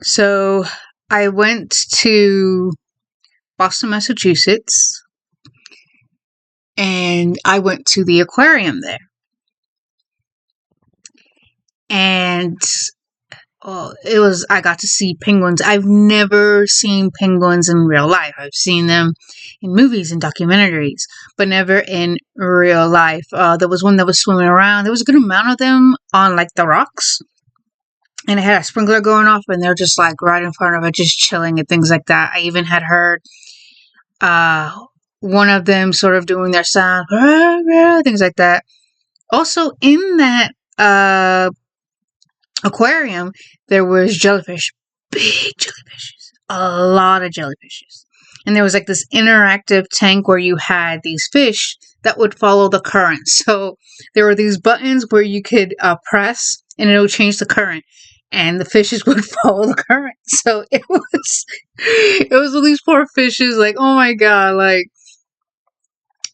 So I went to Boston, Massachusetts, and I went to the aquarium there. And I got to see penguins. I've never seen penguins in real life. I've seen them in movies and documentaries, but never in real life. There was one that was swimming around. There was a good amount of them on like the rocks, and it had a sprinkler going off, and they're just like right in front of it, just chilling and things like that. I even had heard one of them sort of doing their sound, things like that. Also, in that aquarium, there was jellyfish, big jellyfishes, a lot of jellyfishes. And there was like this interactive tank where you had these fish that would follow the current. So there were these buttons where you could press and it would change the current. And the fishes would follow the current. So it was all these poor fishes, like, oh my god, like,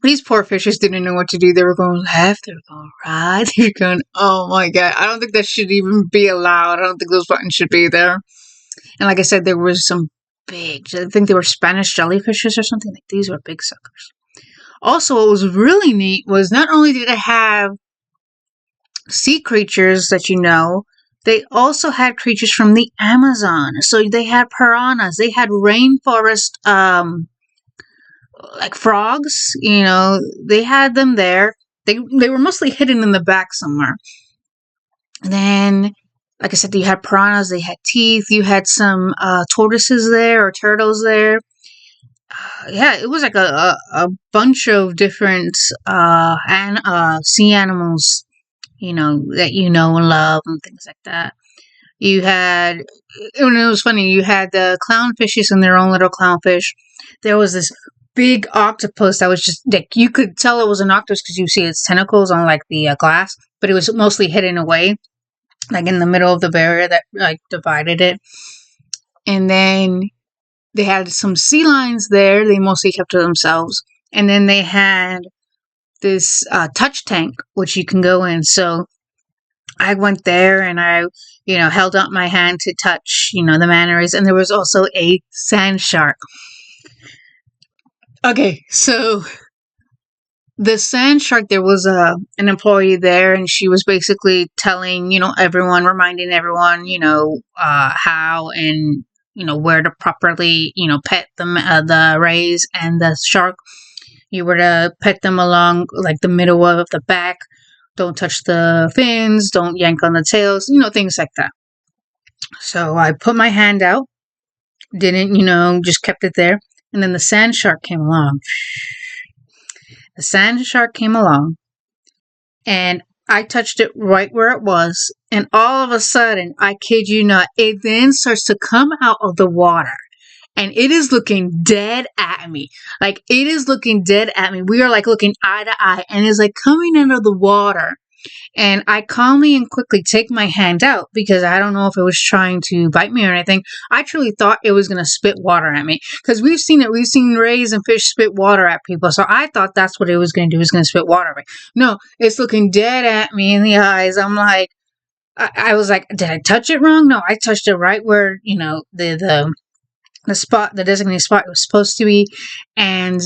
these poor fishes didn't know what to do. They were going left, they were going right, they were going, oh my god. I don't think that should even be allowed. I don't think those buttons should be there. And like I said, there was some big, I think they were Spanish jellyfishes or something. Like, these were big suckers. Also, what was really neat was not only did it have sea creatures that you know, they also had creatures from the Amazon. So they had piranhas, they had rainforest, like frogs, you know, they had them there. They were mostly hidden in the back somewhere. And then, like I said, you had piranhas, they had teeth, you had some tortoises there or turtles there. Yeah, it was like a bunch of different sea animals, you know, that you know and love and things like that. You had, and it was funny, you had the clownfishes and their own little clownfish. There was this big octopus that was just, like, you could tell it was an octopus because you see its tentacles on, like, the glass, but it was mostly hidden away, like, in the middle of the barrier that, like, divided it. And then they had some sea lions there. They mostly kept to themselves. And then they had this touch tank, which you can go in. So I went there and I, held out my hand to touch, the manta rays. And there was also a sand shark. Okay, so the sand shark, there was an employee there, and she was basically telling, everyone, reminding everyone, how and, where to properly, pet the rays and the shark. You were to pet them along, like, the middle of the back. Don't touch the fins. Don't yank on the tails. Things like that. So I put my hand out. Didn't, just kept it there. And then the sand shark came along. The sand shark came along. And I touched it right where it was. And all of a sudden, I kid you not, it then starts to come out of the water. And it is looking dead at me. Like, it is looking dead at me. We are, like, looking eye to eye. And it's, like, coming out of the water. And I calmly and quickly take my hand out because I don't know if it was trying to bite me or anything. I truly thought it was going to spit water at me. Because we've seen it. We've seen rays and fish spit water at people. So I thought that's what it was going to do. It was going to spit water at me. No, it's looking dead at me in the eyes. I'm like, I was like, did I touch it wrong? No, I touched it right where, the spot, the designated spot it was supposed to be. And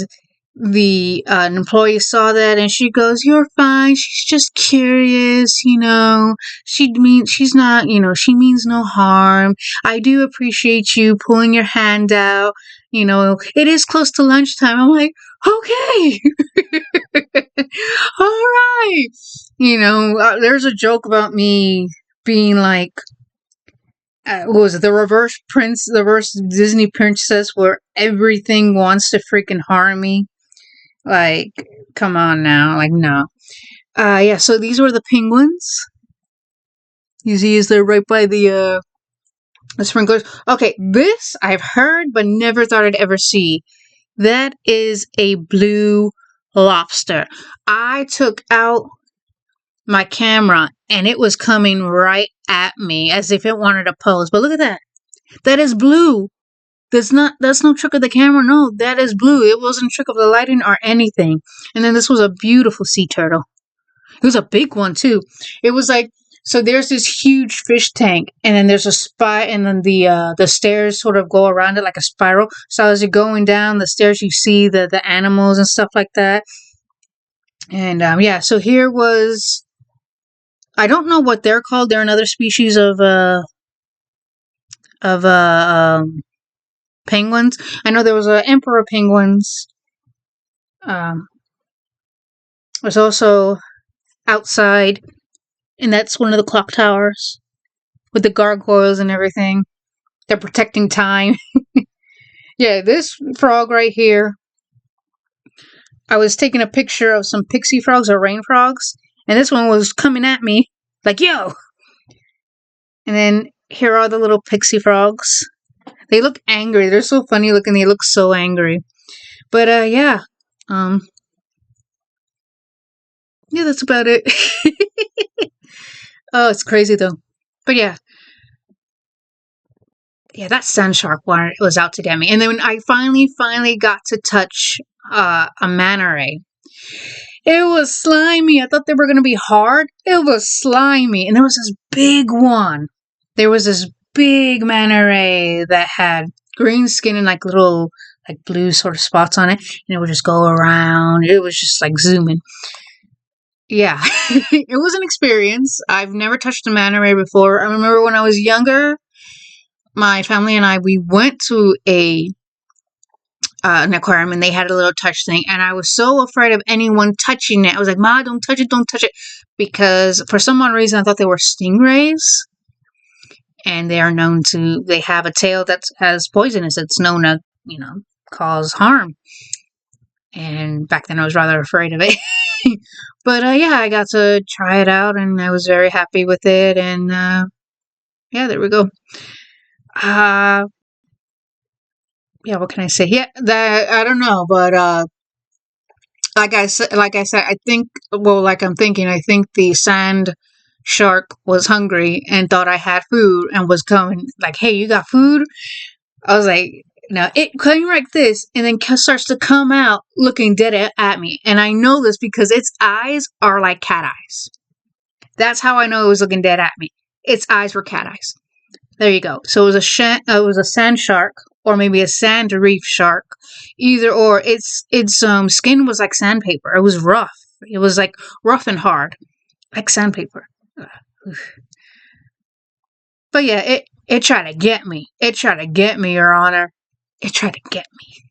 the an employee saw that and she goes, "You're fine. She's just curious, she's not, she means no harm. I do appreciate you pulling your hand out. It is close to lunchtime." I'm like, okay. All right. There's a joke about me being like, what was it? The reverse Disney princess where everything wants to freaking harm me. Like, come on now. Like, no. Yeah, so these were the penguins. You see, they're right by the sprinklers. Okay, this I've heard, but never thought I'd ever see. That is a blue lobster. I took out my camera, and it was coming right at me as if it wanted to pose. But look at that. That is blue. That's no trick of the camera. No, that is blue. It wasn't a trick of the lighting or anything. And then this was a beautiful sea turtle. It was a big one too. It was like So there's this huge fish tank, and then there's a spot, and then the stairs sort of go around it like a spiral. So as you're going down the stairs, you see the animals and stuff like that. And yeah, so here was, I don't know what they're called. They're another species of penguins. I know there was emperor penguins. There's also outside, and that's one of the clock towers with the gargoyles and everything. They're protecting time. Yeah, this frog right here. I was taking a picture of some pixie frogs or rain frogs, and this one was coming at me like, yo! And then here are the little pixie frogs. They look angry. They're so funny looking. They look so angry. But yeah. Yeah, that's about it. Oh, it's crazy though. But yeah. Yeah, that sand shark one was out to get me. And then when I finally got to touch a manta ray, it was slimy. I thought they were going to be hard. It was slimy. And there was this big one. There was this big manta ray that had green skin and like little like blue sort of spots on it. And it would just go around. It was just like zooming. Yeah, it was an experience. I've never touched a manta ray before. I remember when I was younger, my family and I, we went to an aquarium, and they had a little touch thing, and I was so afraid of anyone touching it. I was like, Ma, don't touch it, because for some odd reason I thought they were stingrays, and they are known to, they have a tail that's as poisonous. It's known to, cause harm. And back then I was rather afraid of it. But yeah, I got to try it out, and I was very happy with it, and yeah, there we go. Yeah, what can I say? Yeah, that I don't know, but like I said, I think, well, like I'm thinking, I think the sand shark was hungry and thought I had food and was coming like, "Hey, you got food?" I was like, "No." It came like this, and then starts to come out looking dead at me, and I know this because its eyes are like cat eyes. That's how I know it was looking dead at me. Its eyes were cat eyes. There you go. So it was a sand shark, or maybe a sand reef shark. Either or. Its skin was like sandpaper. It was rough. It was like rough and hard, like sandpaper. But yeah, it tried to get me. It tried to get me, Your Honor. It tried to get me.